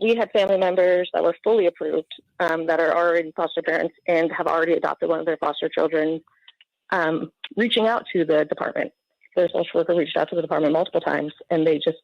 we had family members that were fully approved that are already foster parents and have already adopted one of their foster children, reaching out to the department. Their social worker reached out to the department multiple times, and they just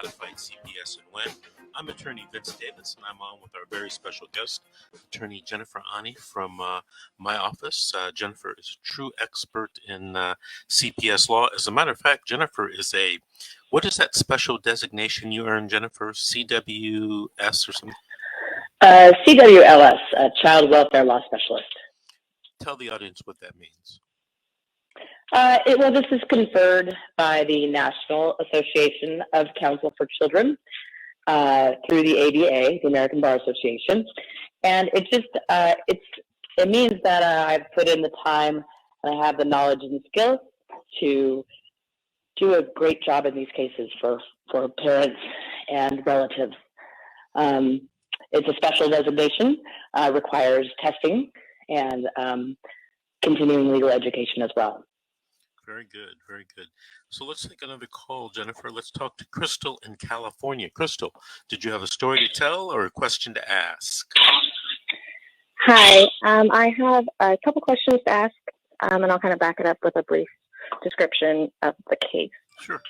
To Fight CPS Win. I'm attorney Vincent Davis, and I'm on with our very special guest, attorney Jennifer Ani from my office. Jennifer is a true expert in CPS law. As a matter of fact, Jennifer is what is that special designation you earned, Jennifer? CWS or something? CWLS, Child Welfare Law Specialist. Tell the audience what that means. This is conferred by the National Association of Counsel for Children through the ABA, the American Bar Association, and it just it means that I've put in the time and I have the knowledge and skills to do a great job in these cases for parents and relatives. It's a special designation, requires testing and continuing legal education as well. Very good, very good. So let's take another call, Jennifer. Let's talk to Crystal in California. Crystal, did you have a story to tell or a question to ask? Hi, I have a couple questions to ask, and I'll kind of back it up with a brief description of the case. Sure.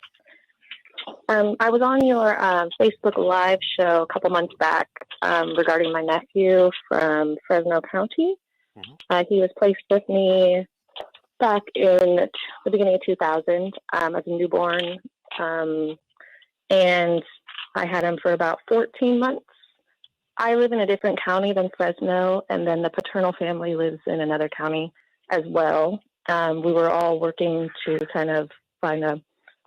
I was on your Facebook Live show a couple months back regarding my nephew from Fresno County. Mm-hmm. He was placed with me back in the beginning of 2000 as a newborn, and I had him for about 14 months. I live in a different county than Fresno, and then the paternal family lives in another county as well. We were all working to kind of find a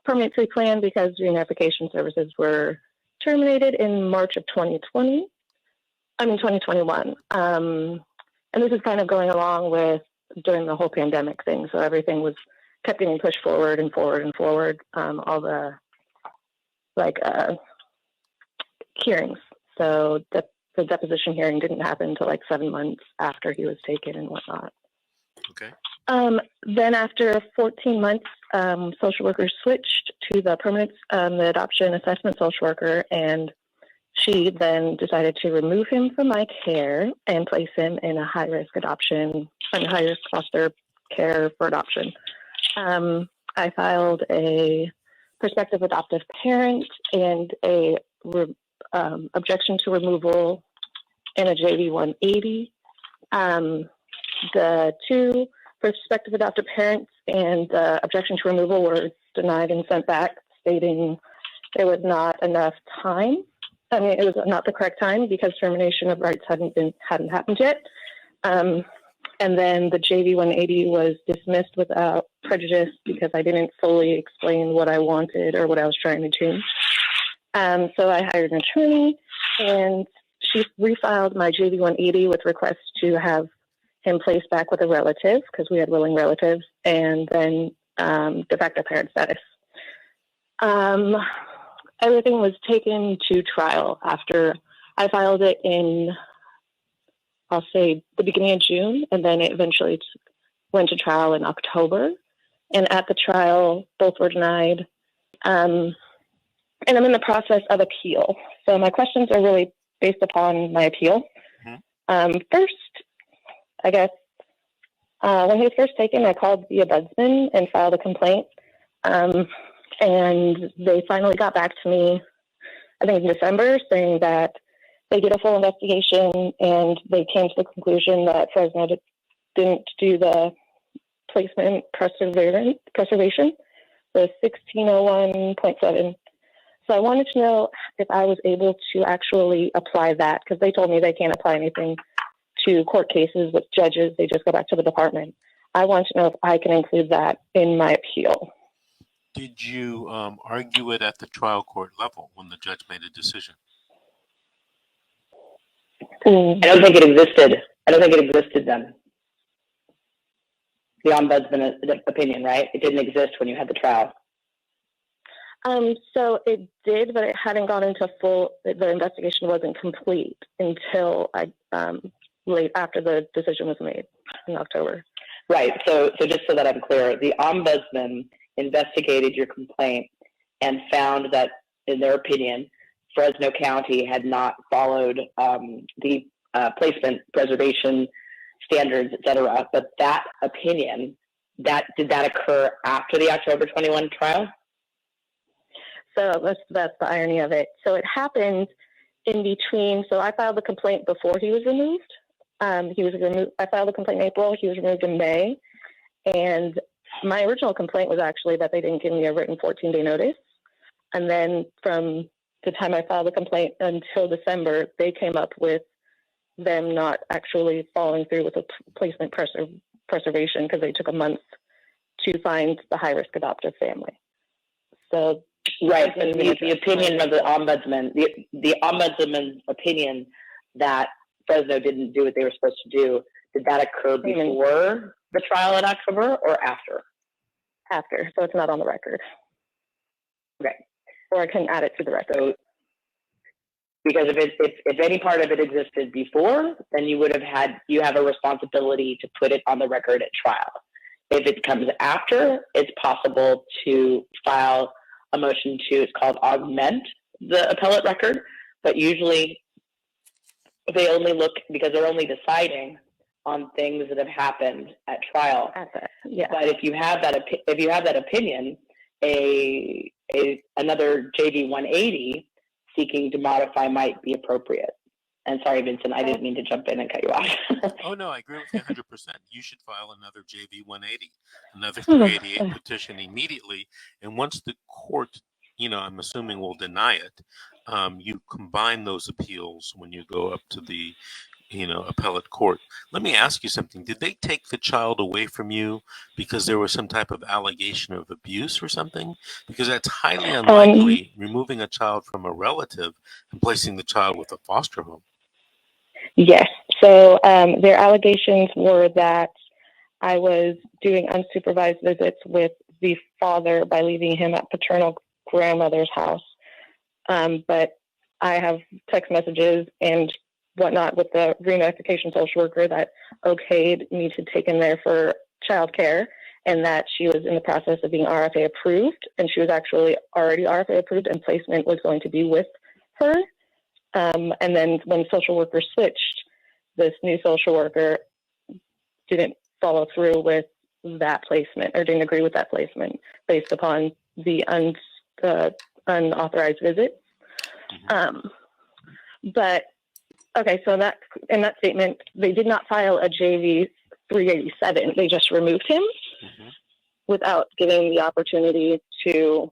permanency plan because reunification services were terminated in March of 2021. And this is kind of going along with during the whole pandemic thing. So everything kept getting pushed forward and forward and forward. All the hearings. So the deposition hearing didn't happen until 7 months after he was taken and whatnot. Okay. Then after 14 months, social workers switched to the adoption assessment social worker, and she then decided to remove him from my care and place him in a high-risk foster care for adoption. I filed a prospective adoptive parent and a objection to removal in a JV 180. The two prospective adoptive parents and the objection to removal were denied and sent back, stating there was not enough time. It was not the correct time because termination of rights hadn't happened yet. And then the JV 180 was dismissed without prejudice because I didn't fully explain what I wanted or what I was trying to change. So I hired an attorney, and she refiled my JV 180 with requests to have him placed back with a relative because we had willing relatives, and then de facto parent status. Everything was taken to trial after I filed it in, I'll say, the beginning of June, and then it eventually went to trial in October. And at the trial, both were denied. And I'm in the process of appeal. So my questions are really based upon my appeal. Mm-hmm. First, I guess, when he was first taken, I called the ombudsman and filed a complaint. And they finally got back to me, I think in December, saying that they did a full investigation and they came to the conclusion that Fresno didn't do the placement preservation, the 1601.7. So I wanted to know if I was able to actually apply that, because they told me they can't apply anything to court cases with judges. They just go back to the department. I want to know if I can include that in my appeal. Did you argue it at the trial court level when the judge made a decision? I don't think it existed. I don't think it existed then. The ombudsman opinion, right? It didn't exist when you had the trial. So it did, but it hadn't gone into the investigation wasn't complete until late after the decision was made in October. Right. So just so that I'm clear, the ombudsman investigated your complaint and found that, in their opinion, Fresno County had not followed the placement preservation standards, et cetera. But that opinion, did that occur after the October 21 trial? So that's the irony of it. So it happened in between. So I filed the complaint before he was removed. He was removed. I filed the complaint in April. He was removed in May. And my original complaint was actually that they didn't give me a written 14-day notice. And then from the time I filed the complaint until December, they came up with them not actually following through with the placement preservation because they took a month to find the high-risk adoptive family. So right, and the opinion of the ombudsman, the ombudsman's opinion that Fresno didn't do what they were supposed to do, did that occur before the trial in October or after? After, so it's not on the record. Okay. Or I can add it to the record. So, because if any part of it existed before, then you have a responsibility to put it on the record at trial. If it comes after, it's possible to file a motion to, it's called augment the appellate record, but usually they only look, because they're only deciding on things that have happened at trial. Yeah. But if you have that opinion, another JV 180 seeking to modify might be appropriate. And sorry, Vincent, I didn't mean to jump in and cut you off. Oh, no, I agree with you 100%. You should file another JV 180, another 388 petition immediately. And once the court, I'm assuming will deny it, you combine those appeals when you go up to the, appellate court. Let me ask you something. Did they take the child away from you because there was some type of allegation of abuse or something? Because that's highly unlikely, removing a child from a relative and placing the child with a foster home. Yes. So their allegations were that I was doing unsupervised visits with the father by leaving him at paternal grandmother's house. But I have text messages and whatnot with the reunification social worker that okayed me to take him there for childcare, and that she was in the process of being RFA approved, and she was actually already RFA approved, and placement was going to be with her. And then when social worker switched, this new social worker didn't follow through with that placement, or didn't agree with that placement based upon the unauthorized visit. But okay, so in that statement, they did not file a JV 387. They just removed him without giving the opportunity to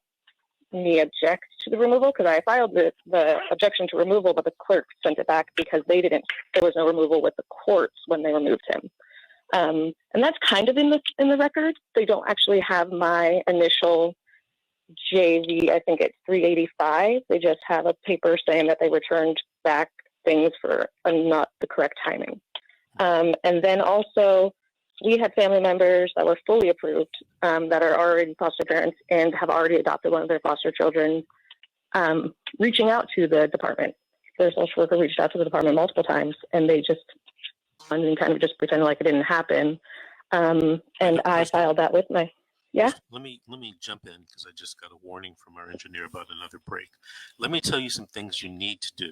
me object to the removal, because I filed the objection to removal, but the clerk sent it back because there was no removal with the courts when they removed him. And that's kind of in the record. They don't actually have my initial JV, I think it's 385. They just have a paper saying that they returned back things for not the correct timing. And then also, we had family members that were fully approved that are already foster parents and have already adopted one of their foster children, reaching out to the department. Their social worker reached out to the department multiple times, and they just kind of just pretended like it didn't happen. And I filed that with my, yeah. Let me jump in, because I just got a warning from our engineer about another break. Let me tell you some things you need to do.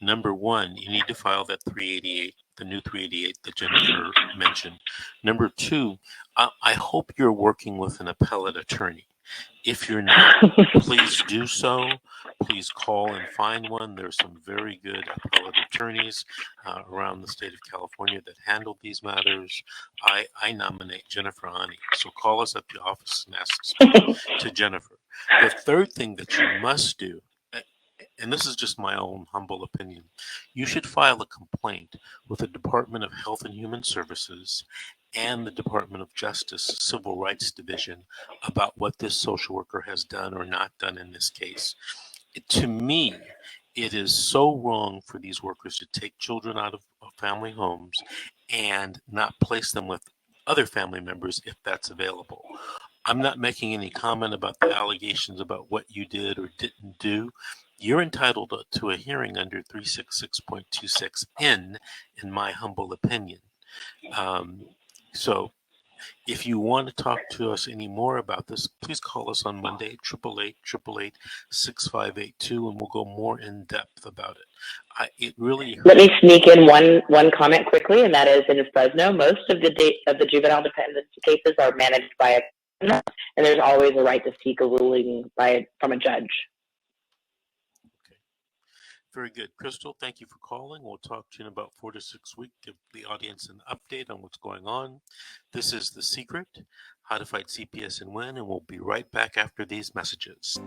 Number one, you need to file that 388, the new 388 that Jennifer mentioned. Number two, I hope you're working with an appellate attorney. If you're not, please do so. Please call and find one. There's some very good appellate attorneys around the state of California that handle these matters. I nominate Jennifer Ani. So call us at the office and ask to speak to Jennifer. The third thing that you must do, and this is just my own humble opinion, you should file a complaint with the Department of Health and Human Services and the Department of Justice Civil Rights Division about what this social worker has done or not done in this case. To me, It is so wrong for these workers to take children out of family homes and not place them with other family members if that's available. I'm not making any comment about the allegations about what you did or didn't do. You're entitled to a hearing under 366.26N, in my humble opinion. So if you want to talk to us any more about this, please call us on Monday, 888-888-6582, and we'll go more in depth about it. It really hurts. Let me sneak in one comment quickly, and that is in Fresno, most of the juvenile dependency cases are managed by a criminal, and there's always a right to seek a ruling from a judge. Okay. Very good. Crystal, thank you for calling. We'll talk to you in about 4 to 6 weeks, give the audience an update on what's going on. This is The Secret, How to Fight CPS and Win, and we'll be right back after these messages.